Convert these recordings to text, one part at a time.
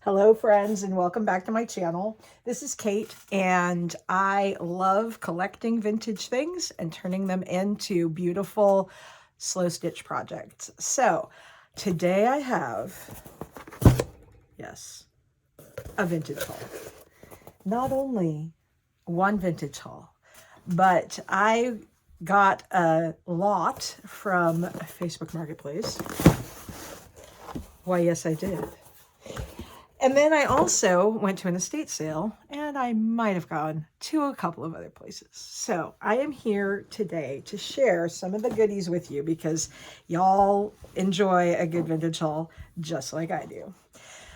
Hello friends and welcome back to my channel. This is Kate and I love collecting vintage things and turning them into beautiful slow stitch projects. So today I have, yes, a vintage haul. Not only one vintage haul, but I got a lot from Facebook Marketplace. Why, yes, I did. And then I also went to an estate sale and I might have gone to a couple of other places. So I am here today to share some of the goodies with you because y'all enjoy a good vintage haul just like I do.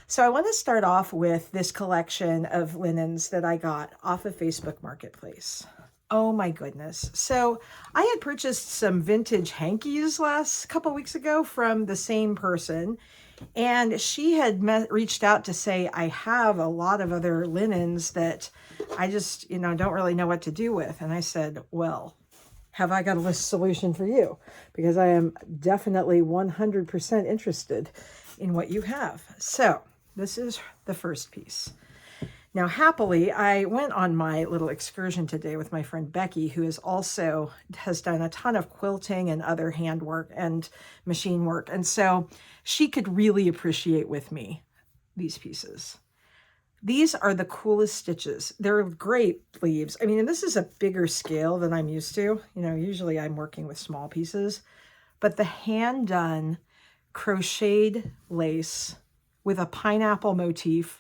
So I want to start off with this collection of linens that I got off of Facebook Marketplace. Oh my goodness. So I had purchased some vintage hankies last couple weeks ago from the same person. And she had reached out to say, I have a lot of other linens that I just, don't really know what to do with. And I said, well, have I got a solution for you? Because I am definitely 100% interested in what you have. So this is the first piece. Now, happily, I went on my little excursion today with my friend Becky, who has done a ton of quilting and other handwork and machine work. And so she could really appreciate with me these pieces. These are the coolest stitches. They're great leaves. I mean, and this is a bigger scale than I'm used to. Usually I'm working with small pieces, but the hand done crocheted lace with a pineapple motif,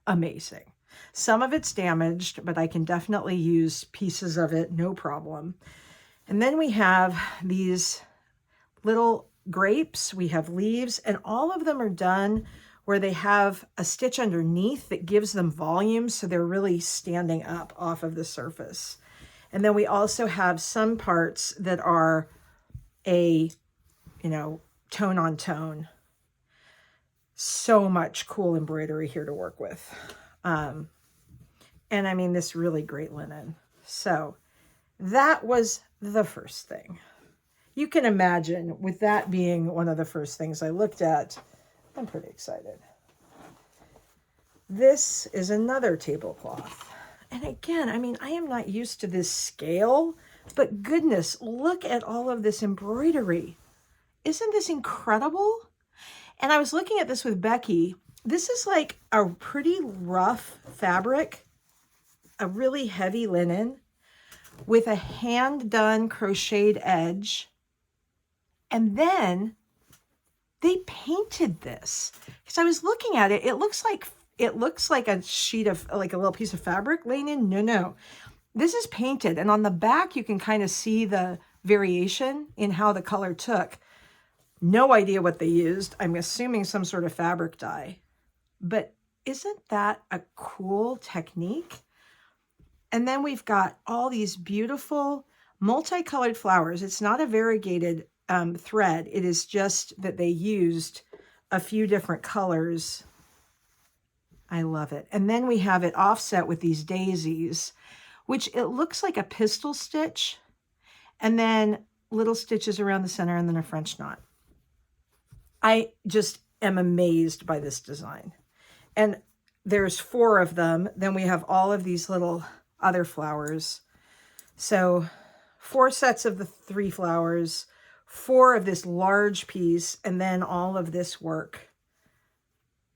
amazing. Some of it's damaged, but I can definitely use pieces of it, no problem. And then we have these little grapes, we have leaves, and all of them are done where they have a stitch underneath that gives them volume, so they're really standing up off of the surface. And then we also have some parts that are a, tone on tone. So much cool embroidery here to work with. And I mean, this really great linen. So that was the first thing. You can imagine with that being one of the first things I looked at, I'm pretty excited. This is another tablecloth. And again, I mean, I am not used to this scale, but goodness, look at all of this embroidery. Isn't this incredible? And I was looking at this with Becky. This is like a pretty rough fabric, a really heavy linen with a hand-done crocheted edge. And then they painted this. Because I was looking at it, it looks like a sheet of, like a little piece of fabric laying in. No. This is painted. And on the back, you can kind of see the variation in how the color took. No idea what they used. I'm assuming some sort of fabric dye. But isn't that a cool technique? And then we've got all these beautiful multicolored flowers. It's not a variegated thread. It is just that they used a few different colors. I love it. And then we have it offset with these daisies, which it looks like a pistol stitch, and then little stitches around the center and then a French knot. I just am amazed by this design. And there's 4 of them. Then we have all of these little other flowers. So 4 sets of the 3 flowers, 4 of this large piece, and then all of this work.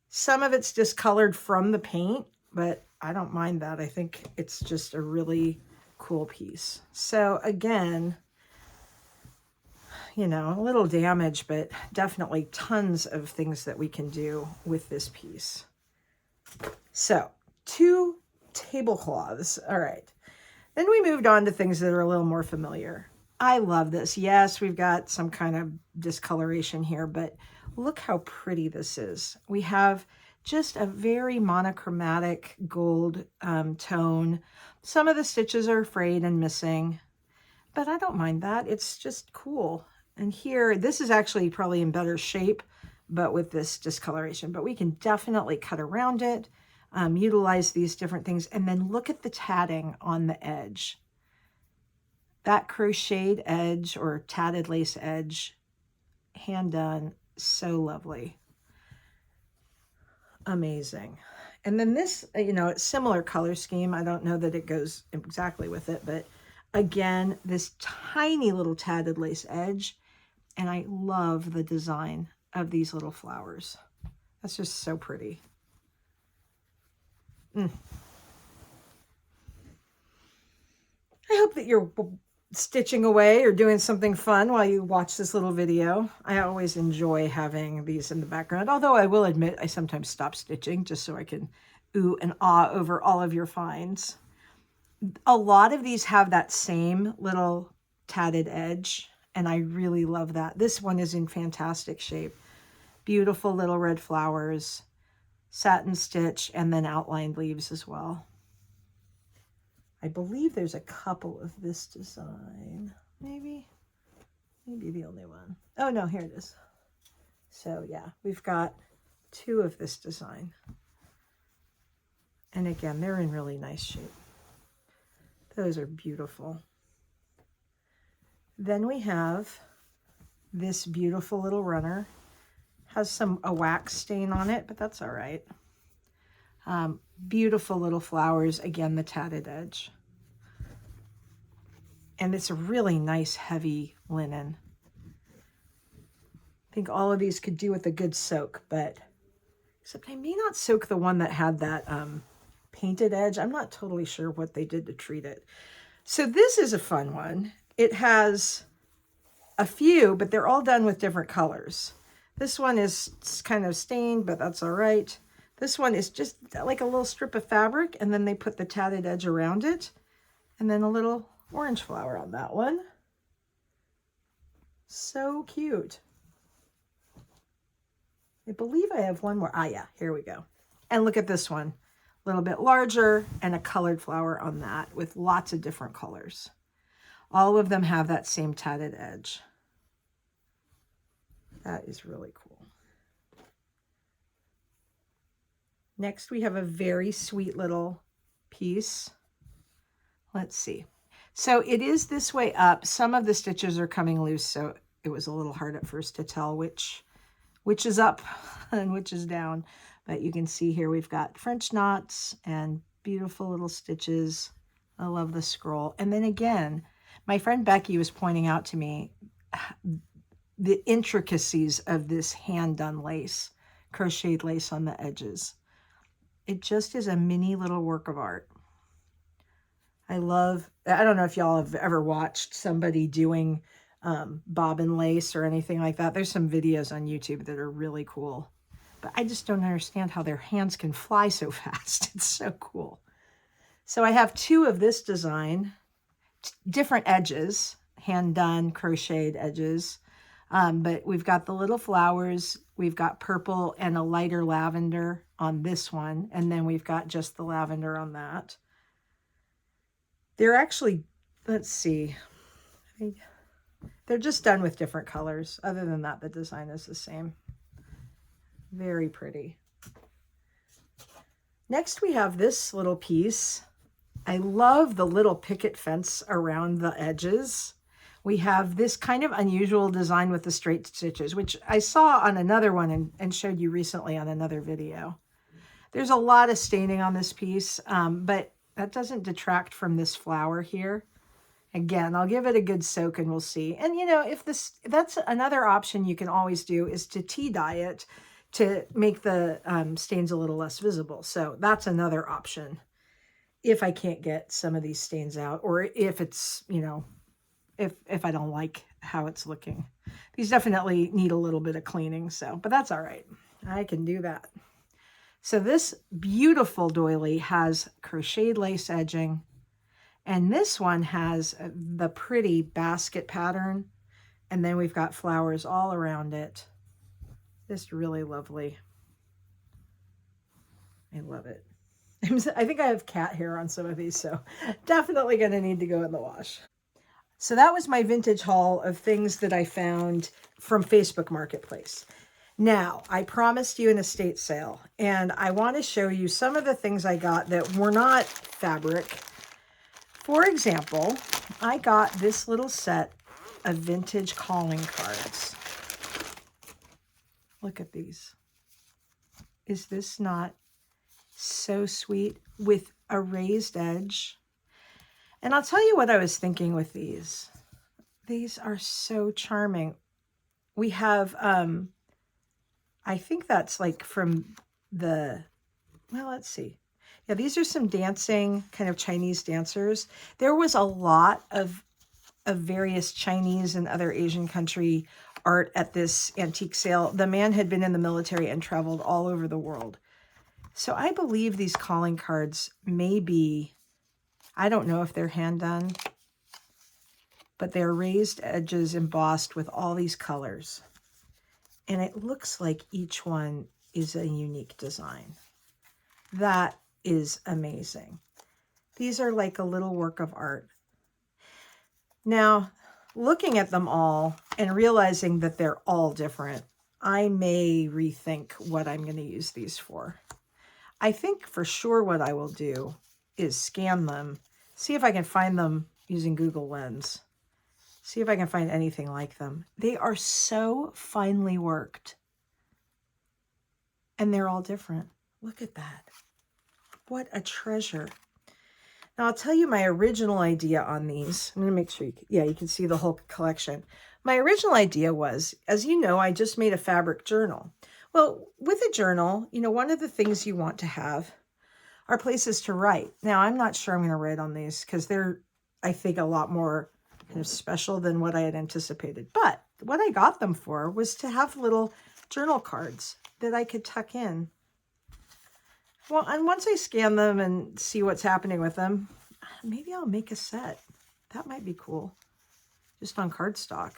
Some of it's discolored from the paint, but I don't mind that. I think it's just a really cool piece. So again, a little damage, but definitely tons of things that we can do with this piece. So 2 tablecloths. All right. Then we moved on to things that are a little more familiar. I love this. Yes, we've got some kind of discoloration here, but look how pretty this is. We have just a very monochromatic gold tone. Some of the stitches are frayed and missing, but I don't mind that. It's just cool. And here, this is actually probably in better shape, but with this discoloration. But we can definitely cut around it, utilize these different things. And then look at the tatting on the edge. That crocheted edge or tatted lace edge, hand done, so lovely. amazing. And then this, you know, it's similar color scheme. I don't know that it goes exactly with it, but again, this tiny little tatted lace edge. And I love the design of these little flowers. That's just so pretty. I hope that you're stitching away or doing something fun while you watch this little video. I always enjoy having these in the background, although I will admit I sometimes stop stitching just so I can ooh and ah over all of your finds. A lot of these have that same little tatted edge, and I really love that. This one is in fantastic shape. Beautiful little red flowers, satin stitch, and then outlined leaves as well. I believe there's a couple of this design. Maybe the only one. Oh no, here it is. So yeah, we've got 2 of this design. And again, they're in really nice shape. Those are beautiful. Then we have this beautiful little runner. Has a wax stain on it, but that's all right. Beautiful little flowers. Again, the tatted edge. And it's a really nice heavy linen. I think all of these could do with a good soak, but except I may not soak the one that had that painted edge. I'm not totally sure what they did to treat it. So this is a fun one. It has a few, but they're all done with different colors. This one is kind of stained, but that's all right. This one is just like a little strip of fabric, and then they put the tatted edge around it, and then a little orange flower on that one. So cute. I believe I have one more. Ah, yeah, here we go. And look at this one. A little bit larger and a colored flower on that with lots of different colors. All of them have that same tatted edge. That is really cool. Next, we have a very sweet little piece. Let's see. So it is this way up. Some of the stitches are coming loose, so it was a little hard at first to tell which is up and which is down. But you can see here we've got French knots and beautiful little stitches. I love the scroll. And then again, my friend Becky was pointing out to me the intricacies of this hand-done lace, crocheted lace on the edges. It just is a mini little work of art. I don't know if y'all have ever watched somebody doing bobbin lace or anything like that. There's some videos on YouTube that are really cool. But I just don't understand how their hands can fly so fast. It's so cool. So I have 2 of this design, different edges, hand-done crocheted edges. But we've got the little flowers. We've got purple and a lighter lavender on this one. And then we've got just the lavender on that. They're actually, let's see, they're just done with different colors. Other than that, the design is the same. Very pretty. Next, we have this little piece. I love the little picket fence around the edges. We have this kind of unusual design with the straight stitches, which I saw on another one and showed you recently on another video. There's a lot of staining on this piece, but that doesn't detract from this flower here. Again, I'll give it a good soak and we'll see. And you know, that's another option you can always do, is to tea dye it to make the stains a little less visible. So that's another option if I can't get some of these stains out, or if it's, you know, if I don't like how it's looking. These definitely need a little bit of cleaning, but that's all right. I can do that. So this beautiful doily has crocheted lace edging, and this one has the pretty basket pattern, and then we've got flowers all around it. Just really lovely. I love it. I think I have cat hair on some of these, so definitely going to need to go in the wash. So that was my vintage haul of things that I found from Facebook Marketplace. Now, I promised you an estate sale, and I want to show you some of the things I got that were not fabric. For example, I got this little set of vintage calling cards. Look at these. Is this not so sweet with a raised edge? And I'll tell you what I was thinking with these. These are so charming. We have, I think that's like from the, well, let's see. Yeah, these are some dancing, kind of Chinese dancers. There was a lot of various Chinese and other Asian country art at this antique sale. The man had been in the military and traveled all over the world. So I believe these calling cards may be, I don't know if they're hand done, but they're raised edges embossed with all these colors. And it looks like each one is a unique design. That is amazing. These are like a little work of art. Now, looking at them all and realizing that they're all different, I may rethink what I'm going to use these for. I think for sure what I will do is scan them, see if I can find them using Google Lens, see if I can find anything like them. They are so finely worked, and they're all different. Look at that. What a treasure. Now, I'll tell you my original idea on these. I'm going to make sure you can see the whole collection. My original idea was, as you know, I just made a fabric journal. Well, with a journal, one of the things you want to have are places to write. Now, I'm not sure I'm going to write on these because they're, I think, a lot more kind of special than what I had anticipated. But what I got them for was to have little journal cards that I could tuck in. Well, and once I scan them and see what's happening with them, maybe I'll make a set. That might be cool, just on cardstock.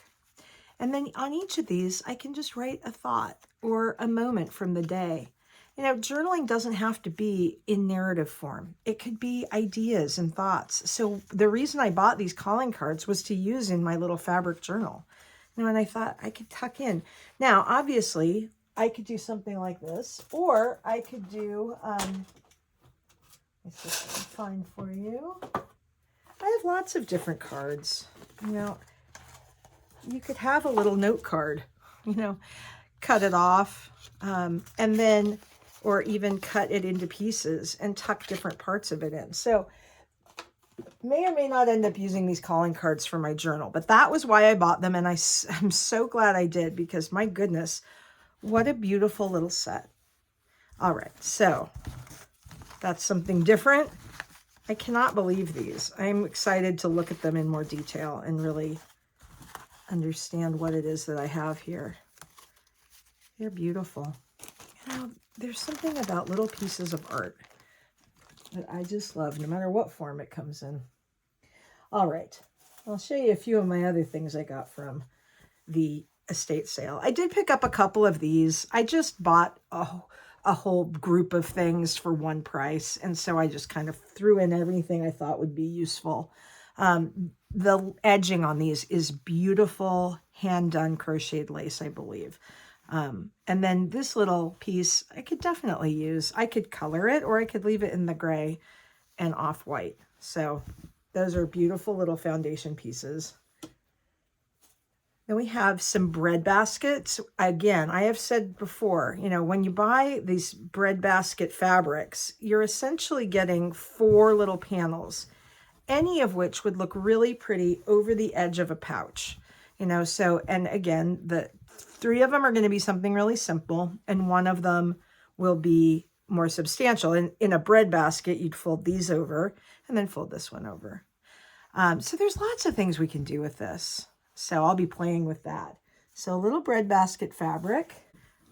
And then on each of these, I can just write a thought or a moment from the day. Journaling doesn't have to be in narrative form. It could be ideas and thoughts. So the reason I bought these calling cards was to use in my little fabric journal. And I thought I could tuck in. Now, obviously, I could do something like this, or I could do, let's see if I can find for you. I have lots of different cards. You could have a little note card, cut it off, and then, or even cut it into pieces and tuck different parts of it in. So may or may not end up using these calling cards for my journal, but that was why I bought them. And I'm so glad I did, because my goodness, what a beautiful little set. All right, so that's something different. I cannot believe these. I'm excited to look at them in more detail and really understand what it is that I have here. They're beautiful. There's something about little pieces of art that I just love, no matter what form it comes in. All right, I'll show you a few of my other things I got from the estate sale. I did pick up a couple of these. I just bought a whole group of things for one price, and so I just kind of threw in everything I thought would be useful. The edging on these is beautiful hand-done crocheted lace, I believe. And then this little piece I could definitely use. I could color it, or I could leave it in the gray and off-white. So those are beautiful little foundation pieces. Then we have some bread baskets. Again, I have said before, when you buy these bread basket fabrics, you're essentially getting 4 little panels, any of which would look really pretty over the edge of a pouch. So, and again, the 3 of them are going to be something really simple, and 1 of them will be more substantial. In a bread basket, you'd fold these over and then fold this one over. So there's lots of things we can do with this. So I'll be playing with that. So a little bread basket fabric,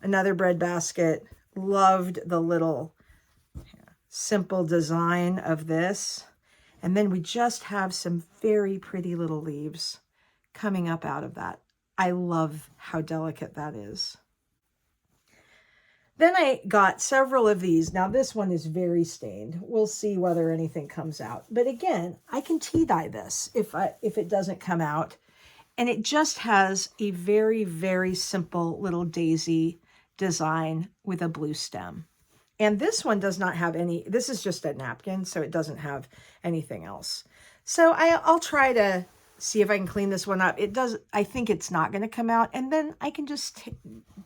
another bread basket. Loved the little simple design of this. And then we just have some very pretty little leaves coming up out of that. I love how delicate that is. Then I got several of these. Now this one is very stained. We'll see whether anything comes out. But again, I can tea dye this if it doesn't come out. And it just has a very, very simple little daisy design with a blue stem. And this one does not have any, this is just a napkin, so it doesn't have anything else. So I'll try to see if I can clean this one up. I think it's not going to come out. And then I can just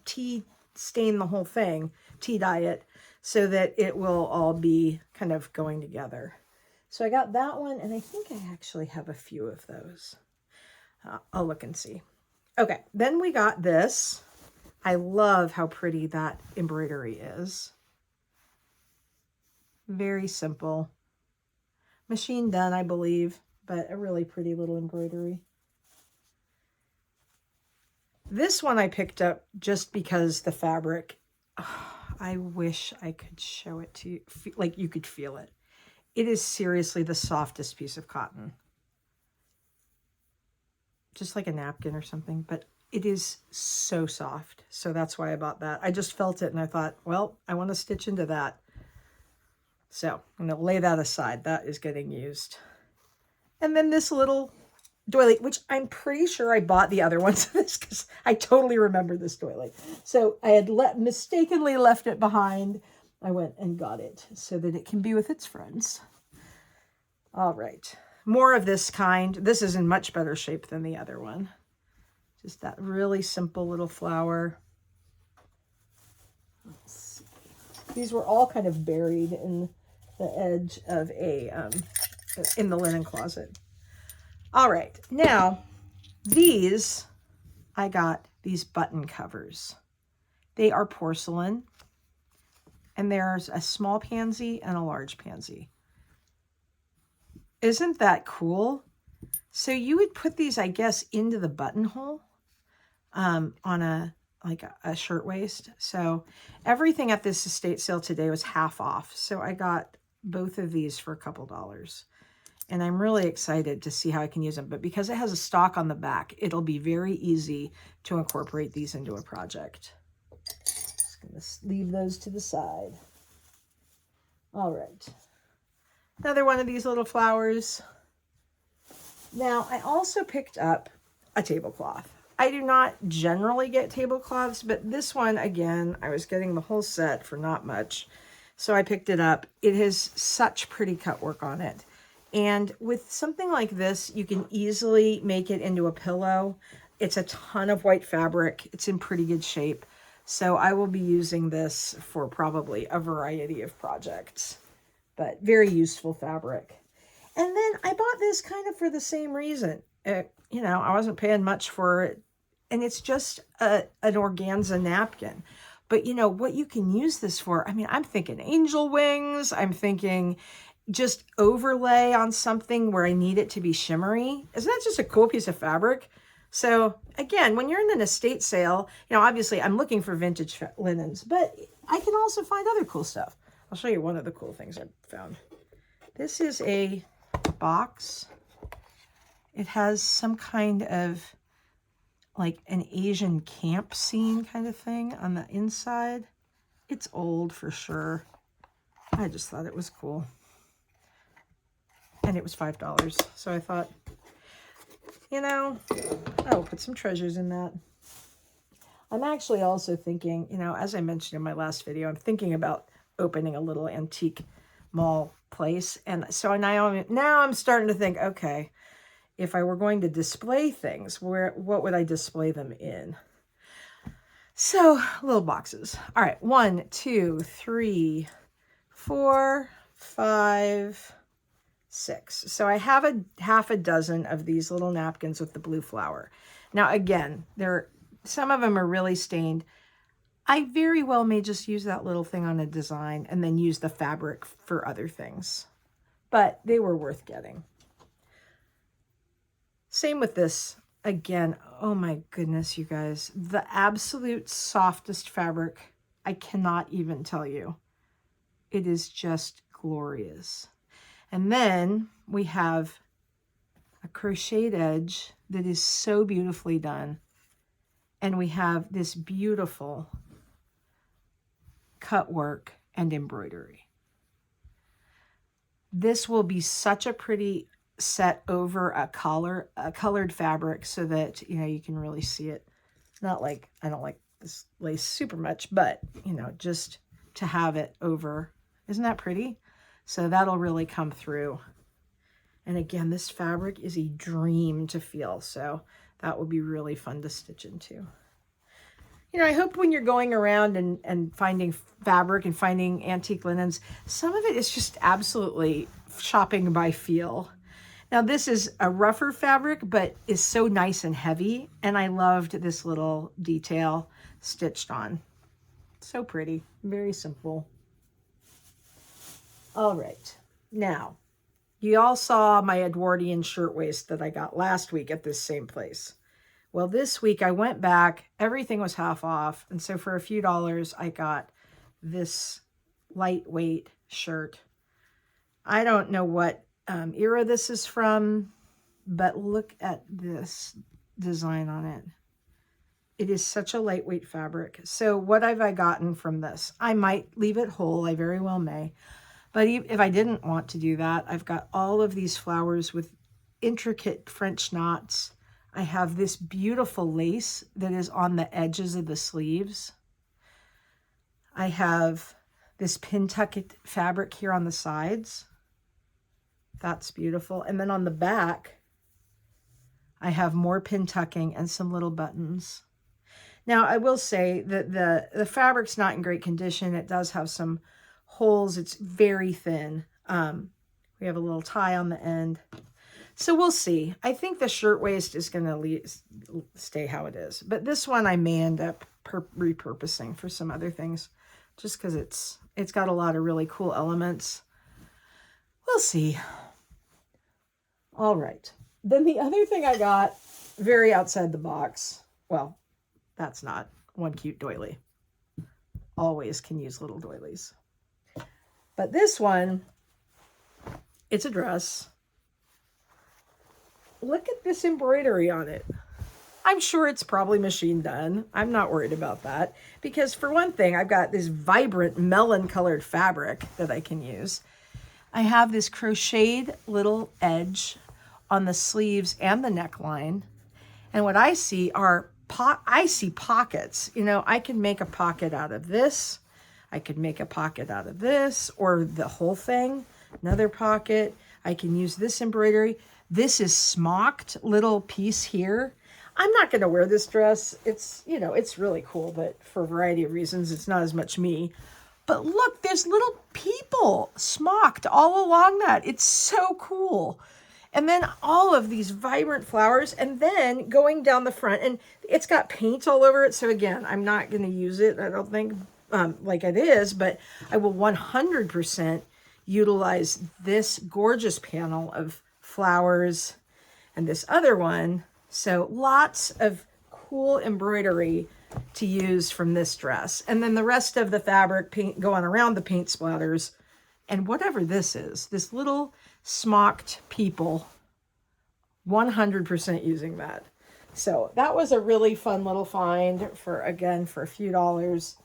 tea stain the whole thing, tea dye it, so that it will all be kind of going together. So I got that one, and I think I actually have a few of those. I'll look and see. Okay, then we got this. I love how pretty that embroidery is. Very simple. Machine done, I believe, but a really pretty little embroidery. This one I picked up just because the fabric, I wish I could show it to you, like you could feel it. It is seriously the softest piece of cotton. Just like a napkin or something, but it is so soft. So that's why I bought that. I just felt it and I thought, well, I want to stitch into that. So I'm going to lay that aside. That is getting used. And then this little doily, which I'm pretty sure I bought the other ones of this because I totally remember this doily. So I had mistakenly left it behind. I went and got it so that it can be with its friends. All right. More of this kind. This is in much better shape than the other one. Just that really simple little flower. Let's see. These were all kind of buried in the edge of in the linen closet. All right, now these, I got these button covers. They are porcelain, and there's a small pansy and a large pansy. Isn't that cool? So you would put these, I guess, into the buttonhole on like a shirtwaist. So everything at this estate sale today was half off. So I got both of these for a couple $. And I'm really excited to see how I can use them. But because it has a stock on the back, it'll be very easy to incorporate these into a project. Just going to leave those to the side. All right. Another one of these little flowers. Now, I also picked up a tablecloth. I do not generally get tablecloths, but this one, again, I was getting the whole set for not much. So I picked it up. It has such pretty cut work on it. And with something like this, you can easily make it into a pillow. It's a ton of white fabric. It's in pretty good shape. So I will be using this for probably a variety of projects, but very useful fabric. And then I bought this kind of for the same reason. You know, I wasn't paying much for it. And it's just an organza napkin. But you know what you can use this for? I mean, I'm thinking angel wings. I'm thinking just overlay on something where I need it to be shimmery. Isn't that just a cool piece of fabric? So again, when you're in an estate sale, you know, obviously I'm looking for vintage linens, but I can also find other cool stuff. I'll show you one of the cool things I found. This is a box. It has some kind of like an Asian camp scene kind of thing on the inside. It's old for sure. I just thought it was cool. And it was $5. So I thought, you know, I'll put some treasures in that. I'm actually also thinking, you know, as I mentioned in my last video, I'm thinking about opening a little antique mall place. And so now I'm starting to think, okay, if I were going to display things, what would I display them in? So little boxes. All right, 1, 2, 3, 4, 5, 6. So I have half a dozen of these little napkins with the blue flower. Now again, some of them are really stained. I very well may just use that little thing on a design and then use the fabric for other things. But they were worth getting. Same with this. Again, oh my goodness, you guys. The absolute softest fabric. I cannot even tell you. It is just glorious. And then we have a crocheted edge that is so beautifully done. And we have this beautiful cut work and embroidery. This will be such a pretty set over a colored fabric so that, you know, you can really see it. Not like, I don't like this lace super much, but, you know, just to have it over. Isn't that pretty? So that'll really come through. And again, this fabric is a dream to feel. So that will be really fun to stitch into. You you know, I hope when you're going around and finding fabric and finding antique linens, some of it is just absolutely shopping by feel. Now this is a rougher fabric, but is so nice and heavy. And I loved this little detail stitched on. So pretty, very simple. All right, now you all saw my Edwardian shirtwaist that I got last week at this same place. Well, this week I went back, everything was half off. And so for a few dollars, I got this lightweight shirt. I don't know what era this is from, but look at this design on it. It is such a lightweight fabric. So what have I gotten from this? I might leave it whole, I very well may. But if I didn't want to do that, I've got all of these flowers with intricate French knots. I have this beautiful lace that is on the edges of the sleeves. I have this Pentucket fabric here on the sides. That's beautiful. And then on the back, I have more pin tucking and some little buttons. Now, I will say that the fabric's not in great condition. It does have some holes. It's very thin. We have a little tie on the end. So we'll see. I think the shirtwaist is going to stay how it is. But this one I may end up repurposing for some other things, just because it's got a lot of really cool elements. We'll see. All right. Then the other thing I got, very outside the box. Well, that's not one cute doily. Always can use little doilies. But this one, it's a dress. Look at this embroidery on it. I'm sure it's probably machine done. I'm not worried about that. Because for one thing, I've got this vibrant melon colored fabric that I can use. I have this crocheted little edge on the sleeves and the neckline. And what I see are pockets. You know, I can make a pocket out of this. I could make a pocket out of this, or the whole thing, another pocket. I can use this embroidery. This is smocked little piece here. I'm not going to wear this dress. It's, you know, it's really cool, but for a variety of reasons, it's not as much me. But look, there's little people smocked all along that. It's so cool. And then all of these vibrant flowers, and then going down the front, and it's got paint all over it. So again, I'm not going to use it, I don't think, like it is, but I will 100% utilize this gorgeous panel of flowers and this other one. So lots of cool embroidery to use from this dress. And then the rest of the fabric paint going around the paint splatters. And whatever this is, this little smocked people, 100% using that. So that was a really fun little find for, again, for a few dollars.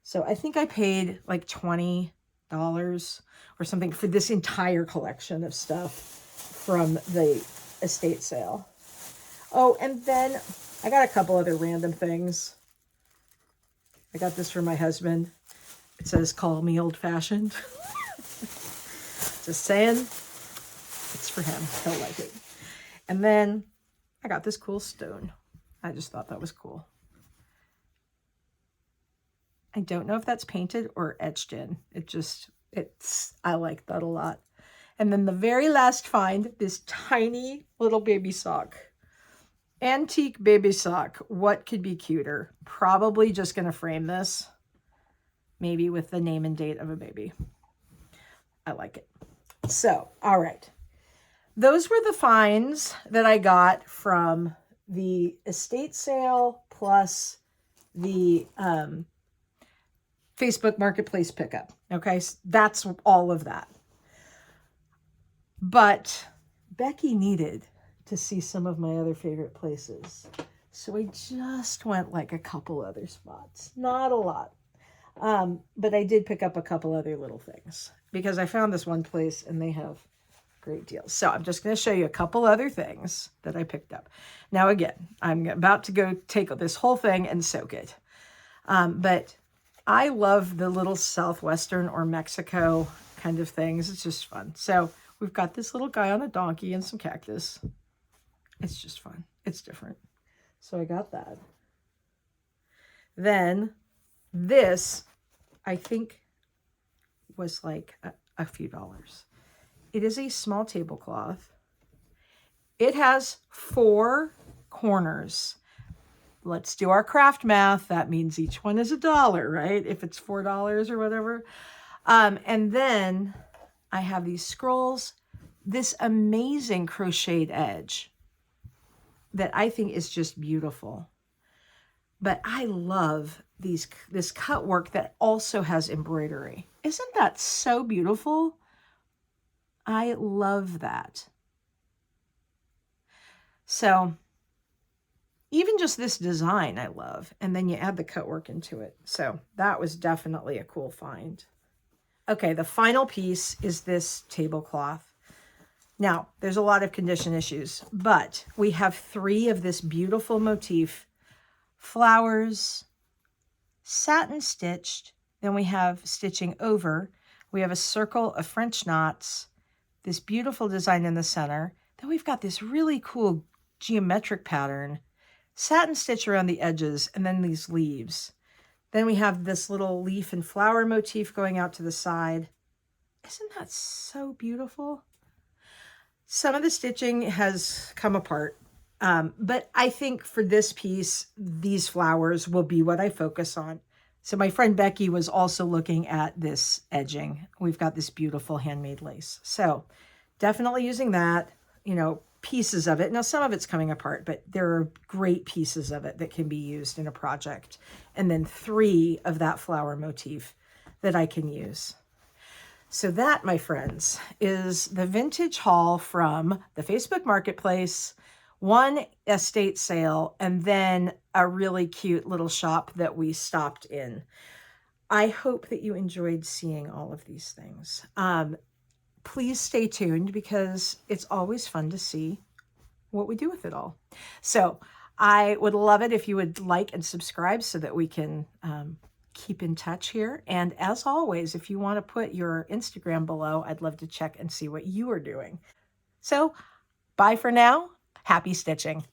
So I think I paid like $20 or something for this entire collection of stuff from the estate sale. Oh, and then I got a couple other random things. I got this for my husband. It says, "Call me old-fashioned." Just saying, it's for him. He'll like it. And then I got this cool stone. I just thought that was cool. I don't know if that's painted or etched in. I like that a lot. And then the very last find, this tiny little baby sock. Antique baby sock. What could be cuter? Probably just going to frame this. Maybe with the name and date of a baby. I like it. So, all right. Those were the finds that I got from the estate sale plus the Facebook Marketplace pickup. Okay, so that's all of that. But Becky needed to see some of my other favorite places. So I just went like a couple other spots. Not a lot. But I did pick up a couple other little things because I found this one place and they have great deals. So I'm just going to show you a couple other things that I picked up. Now, again, I'm about to go take this whole thing and soak it. But I love the little Southwestern or Mexico kind of things. It's just fun. So we've got this little guy on a donkey and some cactus. It's just fun. It's different. So I got that. Then this, I think, was like a few dollars. It is a small tablecloth. It has 4 corners. Let's do our craft math. That means each one is $1, right? If it's $4 or whatever. And then I have these scrolls, this amazing crocheted edge that I think is just beautiful. But I love this cut work that also has embroidery. Isn't that so beautiful? I love that. So even just this design I love. And then you add the cut work into it. So that was definitely a cool find. Okay, the final piece is this tablecloth. Now, there's a lot of condition issues, but we have 3 of this beautiful motif. Flowers, satin stitched, then we have stitching over. We have a circle of French knots, this beautiful design in the center. Then we've got this really cool geometric pattern, satin stitch around the edges, and then these leaves. Then we have this little leaf and flower motif going out to the side. Isn't that so beautiful? Some of the stitching has come apart, but I think for this piece, these flowers will be what I focus on. So my friend Becky was also looking at this edging. We've got this beautiful handmade lace. So definitely using that, you know, pieces of it. Now, some of it's coming apart, but there are great pieces of it that can be used in a project. And then 3 of that flower motif that I can use. So that, my friends, is the vintage haul from the Facebook Marketplace, one estate sale, and then a really cute little shop that we stopped in. I hope that you enjoyed seeing all of these things. Please stay tuned because it's always fun to see what we do with it all. So I would love it if you would like and subscribe so that we can keep in touch here. And as always, if you want to put your Instagram below, I'd love to check and see what you are doing. So bye for now. Happy stitching.